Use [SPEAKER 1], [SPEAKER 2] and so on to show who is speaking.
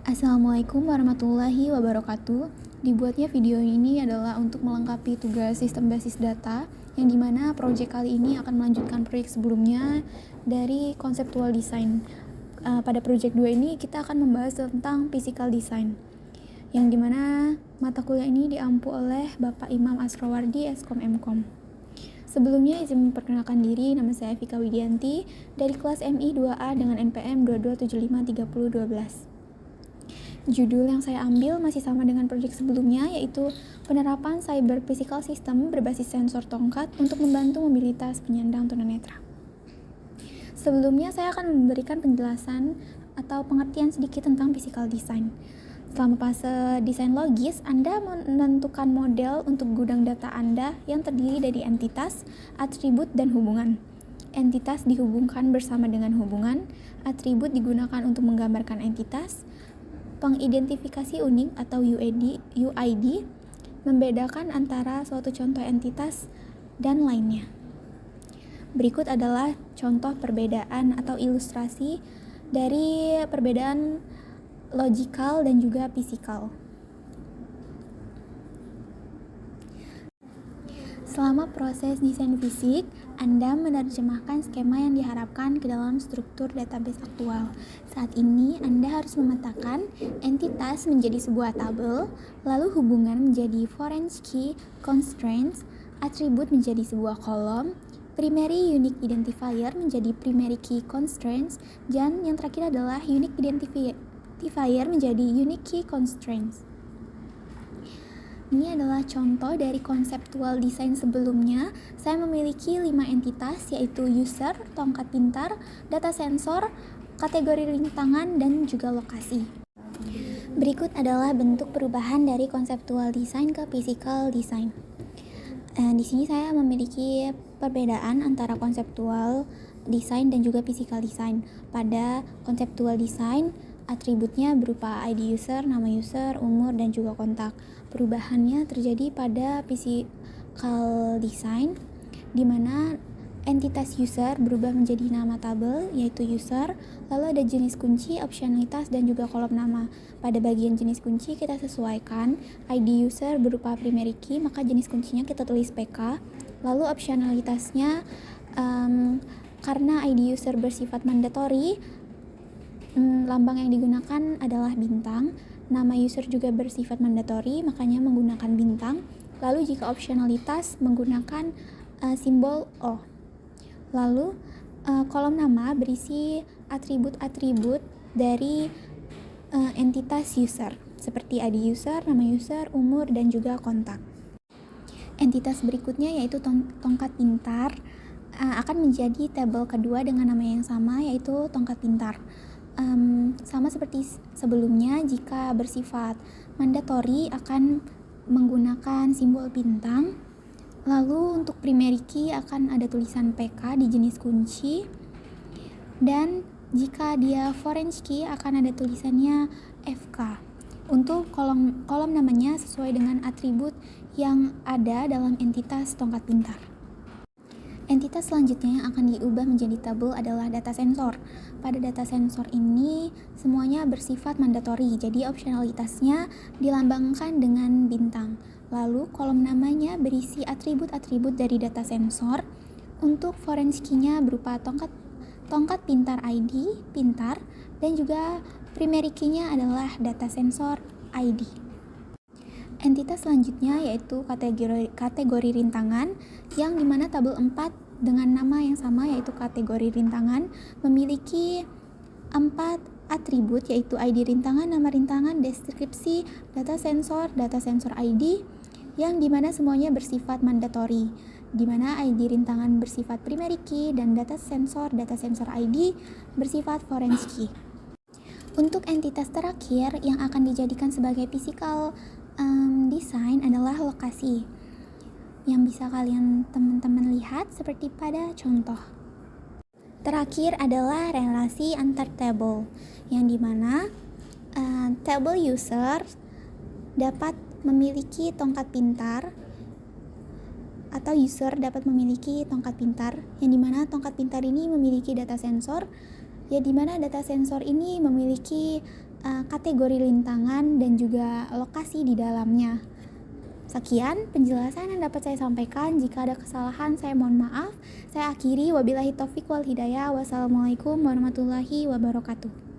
[SPEAKER 1] Assalamualaikum warahmatullahi wabarakatuh. Dibuatnya video ini adalah untuk melengkapi tugas sistem basis data, yang dimana proyek kali ini akan melanjutkan proyek sebelumnya dari konseptual design. Pada proyek 2 ini kita akan membahas tentang physical design, yang dimana mata kuliah ini diampu oleh Bapak Imam Asrowardi, Eskom Mkom. Sebelumnya izin memperkenalkan diri, nama saya Vika Widianti dari kelas MI 2A dengan NPM 22753012. Judul yang saya ambil masih sama dengan proyek sebelumnya, yaitu penerapan cyber physical system berbasis sensor tongkat untuk membantu mobilitas penyandang tunanetra. Sebelumnya saya akan memberikan penjelasan atau pengertian sedikit tentang physical design. Selama fase desain logis, Anda menentukan model untuk gudang data Anda yang terdiri dari entitas, atribut, dan hubungan. Entitas dihubungkan bersama dengan hubungan, atribut digunakan untuk menggambarkan entitas, pengidentifikasi unik atau UID membedakan antara suatu contoh entitas dan lainnya. Berikut adalah contoh perbedaan atau ilustrasi dari perbedaan logikal dan juga fisikal. Selama proses desain fisik, Anda menerjemahkan skema yang diharapkan ke dalam struktur database aktual. Saat ini, Anda harus memetakan entitas menjadi sebuah tabel, lalu hubungan menjadi foreign key constraints, atribut menjadi sebuah kolom, primary unique identifier menjadi primary key constraints, dan yang terakhir adalah unique identifier menjadi unique key constraints. Ini adalah contoh dari konseptual desain sebelumnya. Saya memiliki 5 entitas, yaitu user, tongkat pintar, data sensor, kategori rintangan, dan juga lokasi. Berikut adalah bentuk perubahan dari konseptual desain ke physical design. Di sini saya memiliki perbedaan antara konseptual desain dan juga physical design. Pada konseptual design, atributnya berupa ID user, nama user, umur, dan juga kontak. Perubahannya terjadi pada physical design, di mana entitas user berubah menjadi nama tabel, yaitu user, lalu ada jenis kunci, opsionalitas, dan juga kolom nama. Pada bagian jenis kunci kita sesuaikan ID user berupa primary key, maka jenis kuncinya kita tulis PK. Lalu opsionalitasnya, karena ID user bersifat mandatory, lambang yang digunakan adalah bintang. Nama user juga bersifat mandatory, makanya menggunakan bintang. Lalu jika opsionalitas menggunakan simbol O. Lalu kolom nama berisi atribut-atribut dari entitas user, seperti ID user, nama user, umur, dan juga kontak. Entitas berikutnya yaitu tongkat pintar akan menjadi tabel kedua dengan nama yang sama, yaitu tongkat pintar. Sama seperti sebelumnya, jika bersifat mandatory akan menggunakan simbol bintang. Lalu untuk primary key akan ada tulisan PK di jenis kunci, dan jika dia foreign key akan ada tulisannya FK. Untuk kolom namanya sesuai dengan atribut yang ada dalam entitas tongkat pintar. Entitas selanjutnya yang akan diubah menjadi tabel adalah data sensor. Pada data sensor ini semuanya bersifat mandatory, jadi opsionalitasnya dilambangkan dengan bintang. Lalu kolom namanya berisi atribut-atribut dari data sensor. Untuk foreign key-nya berupa tongkat pintar ID, pintar, dan juga primary key-nya adalah data sensor ID. Entitas selanjutnya yaitu kategori rintangan, yang dimana tabel 4 dengan nama yang sama yaitu kategori rintangan memiliki 4 atribut, yaitu ID rintangan, nama rintangan, deskripsi, data sensor ID, yang dimana semuanya bersifat mandatory, dimana ID rintangan bersifat primary key dan data sensor ID bersifat foreign key. Untuk entitas terakhir yang akan dijadikan sebagai physical design adalah lokasi, yang bisa teman-teman lihat seperti pada contoh. Terakhir adalah relasi antar table, yang dimana table user dapat memiliki tongkat pintar, atau user dapat memiliki tongkat pintar, yang dimana tongkat pintar ini memiliki data sensor, ya dimana data sensor ini memiliki kategori rintangan dan juga lokasi di dalamnya. Sekian penjelasan yang dapat saya sampaikan. Jika ada kesalahan, saya mohon maaf. Saya akhiri, wabillahi taufiq wal hidayah. Wassalamualaikum warahmatullahi wabarakatuh.